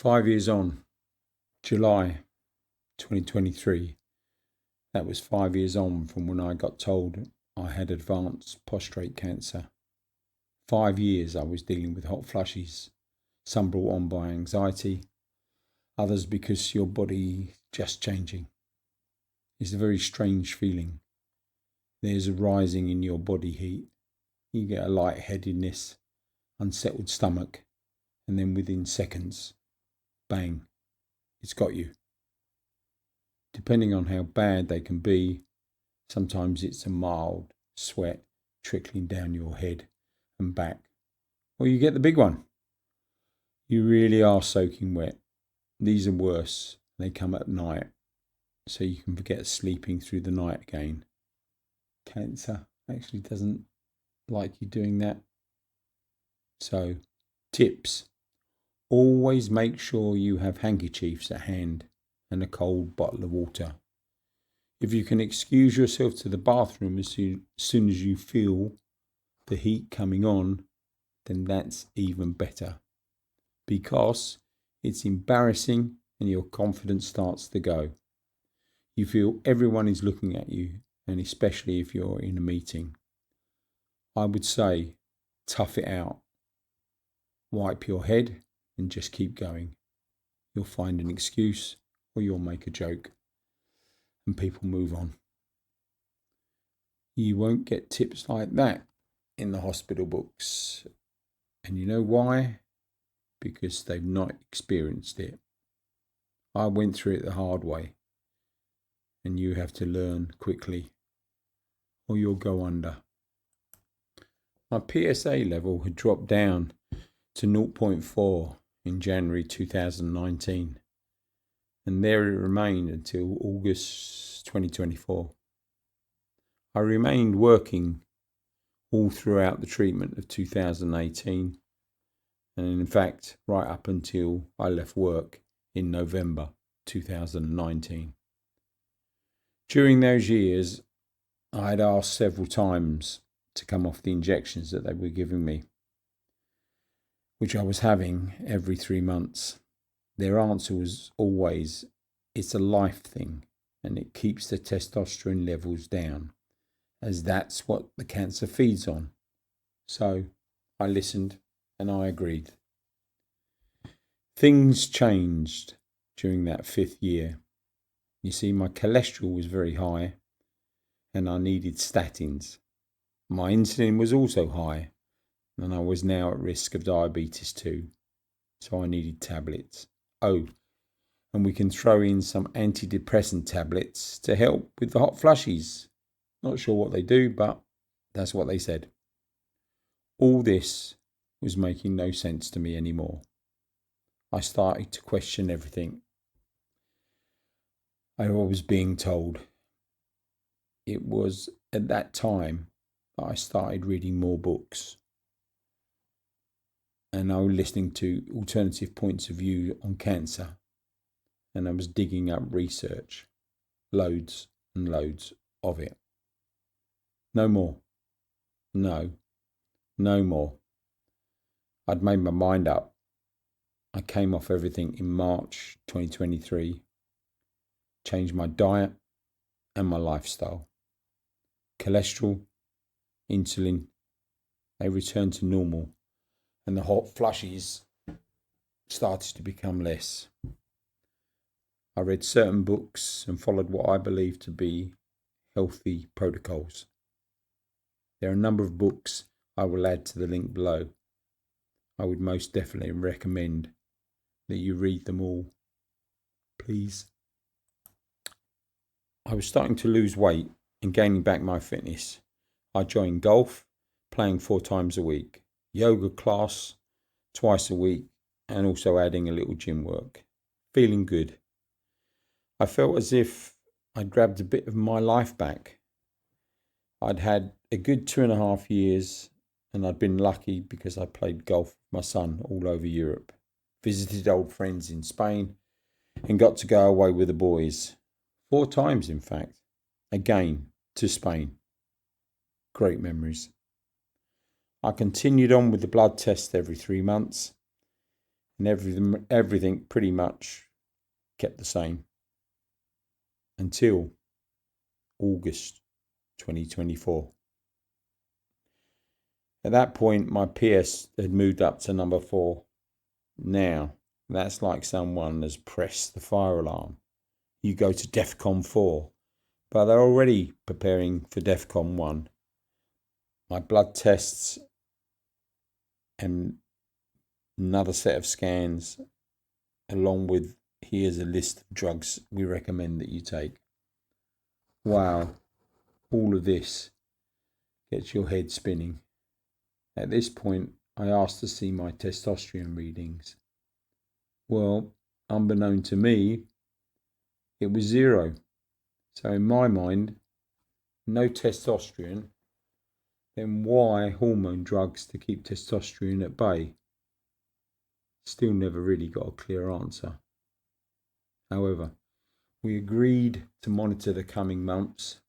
5 years on, July 2023. That was 5 years on from when I got told I had advanced prostate cancer. 5 years I was dealing with hot flushes, some brought on by anxiety, others because your body just changing. It's a very strange feeling. There's a rising in your body heat. You get a lightheadedness, unsettled stomach, and then within seconds, bang, it's got you. Depending on how bad they can be, sometimes it's a mild sweat trickling down your head and back. Or you get the big one. You really are soaking wet. These are worse. They come at night, so you can forget sleeping through the night again. Cancer actually doesn't like you doing that. So, tips. Always make sure you have handkerchiefs at hand and a cold bottle of water. If you can excuse yourself to the bathroom as soon as you feel the heat coming on, then that's even better, because it's embarrassing and your confidence starts to go. You feel everyone is looking at you, and especially if you're in a meeting. I would say, tough it out. Wipe your head and just keep going. You'll find an excuse or you'll make a joke and people move on. You won't get tips like that in the hospital books. And you know why? Because they've not experienced it. I went through it the hard way, and you have to learn quickly or you'll go under. My PSA level had dropped down to 0.4 in January 2019, and there it remained until August 2024. I remained working all throughout the treatment of 2018, and in fact right up until I left work in November 2019. During those years, I had asked several times to come off the injections that they were giving me, which I was having every 3 months. Their answer was always, it's a life thing and it keeps the testosterone levels down, as that's what the cancer feeds on. So I listened and I agreed. Things changed during that 5th year. You see, my cholesterol was very high and I needed statins. My insulin was also high, and I was now at risk of diabetes too, so I needed tablets. Oh, and we can throw in some antidepressant tablets to help with the hot flushes. Not sure what they do, but that's what they said. All this was making no sense to me anymore. I started to question everything I was being told. It was at that time that I started reading more books, and I was listening to alternative points of view on cancer, and I was digging up research, loads and loads of it. No more. No more. I'd made my mind up. I came off everything in March 2023, changed my diet and my lifestyle. Cholesterol, insulin, they returned to normal, and the hot flushes started to become less. I read certain books and followed what I believe to be healthy protocols. There are a number of books I will add to the link below. I would most definitely recommend that you read them all, please. I was starting to lose weight and gaining back my fitness. I joined golf, playing 4 times a week, yoga class twice a week, and also adding a little gym work. Feeling good. I felt as if I'd grabbed a bit of my life back. I'd had a good 2.5 years, and I'd been lucky because I played golf with my son all over Europe, visited old friends in Spain, and got to go away with the boys. 4 times, in fact. Again, to Spain. Great memories. I continued on with the blood test every 3 months, and everything pretty much kept the same until August 2024. At that point, my PS had moved up to number 4. Now, that's like someone has pressed the fire alarm. You go to DEFCON 4, but they're already preparing for DEFCON 1. My blood tests and another set of scans, along with here's a list of drugs we recommend that you take. Wow, all of this gets your head spinning. At this point, I asked to see my testosterone readings. Well, unbeknown to me, it was 0. So in my mind, no testosterone, then why hormone drugs to keep testosterone at bay? Still never really got a clear answer. However, we agreed to monitor the coming months,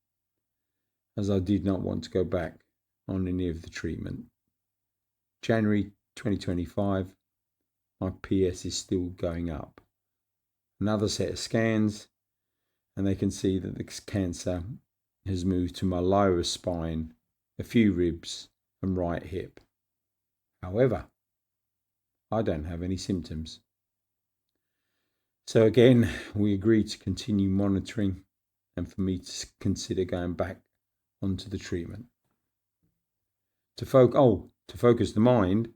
as I did not want to go back on any of the treatment. January 2025, my PS is still going up. Another set of scans, and they can see that the cancer has moved to my lower spine, a few ribs, and right hip. However, I don't have any symptoms. So again, we agreed to continue monitoring and for me to consider going back onto the treatment. To focus the mind,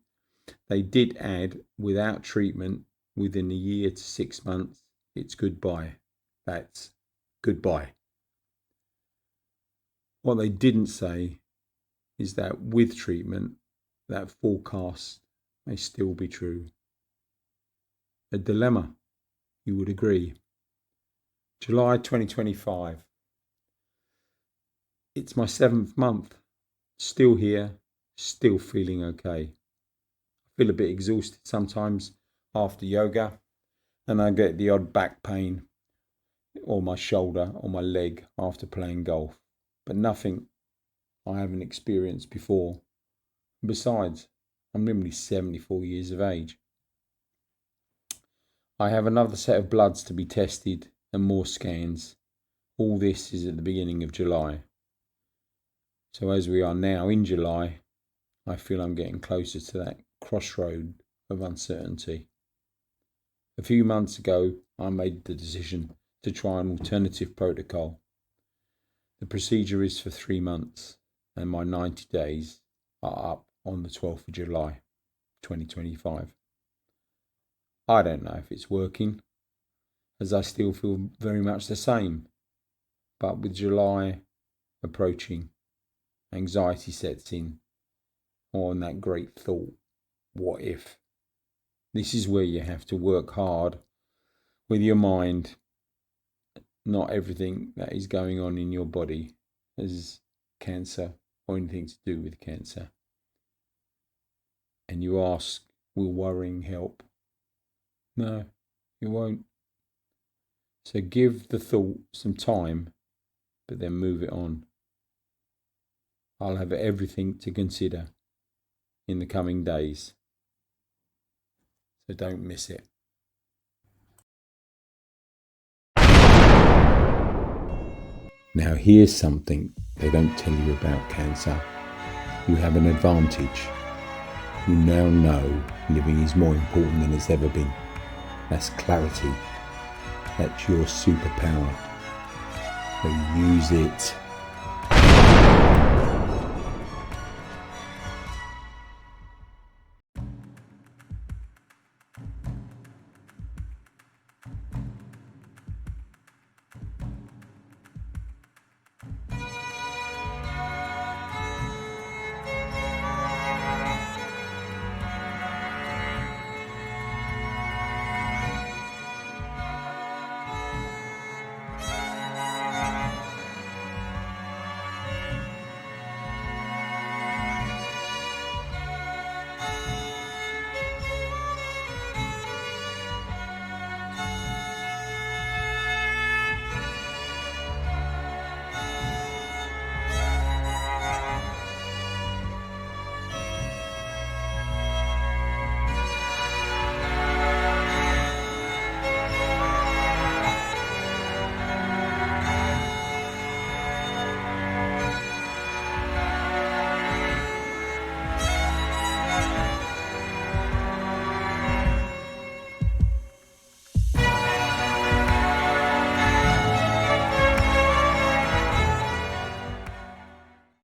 they did add, without treatment, within a year to 6 months, it's goodbye. That's goodbye. What they didn't say is that with treatment, that forecast may still be true. A dilemma, you would agree. July 2025. It's my 7th month. Still here, still feeling okay. I feel a bit exhausted sometimes after yoga, and I get the odd back pain or my shoulder or my leg after playing golf, but nothing I haven't experienced before. Besides, I'm nearly 74 years of age. I have another set of bloods to be tested and more scans. All this is at the beginning of July. So as we are now in July, I feel I'm getting closer to that crossroad of uncertainty. A few months ago, I made the decision to try an alternative protocol. The procedure is for 3 months, and my 90 days are up on the 12th of July, 2025. I don't know if it's working, as I still feel very much the same. But with July approaching, anxiety sets in on that great thought, what if? This is where you have to work hard with your mind. Not everything that is going on in your body is cancer or anything to do with cancer. And you ask, will worrying help? No, it won't. So give the thought some time, but then move it on. I'll have everything to consider in the coming days. So don't miss it. Now here's something they don't tell you about cancer. You have an advantage. You now know living is more important than it's ever been. That's clarity. That's your superpower. So use it.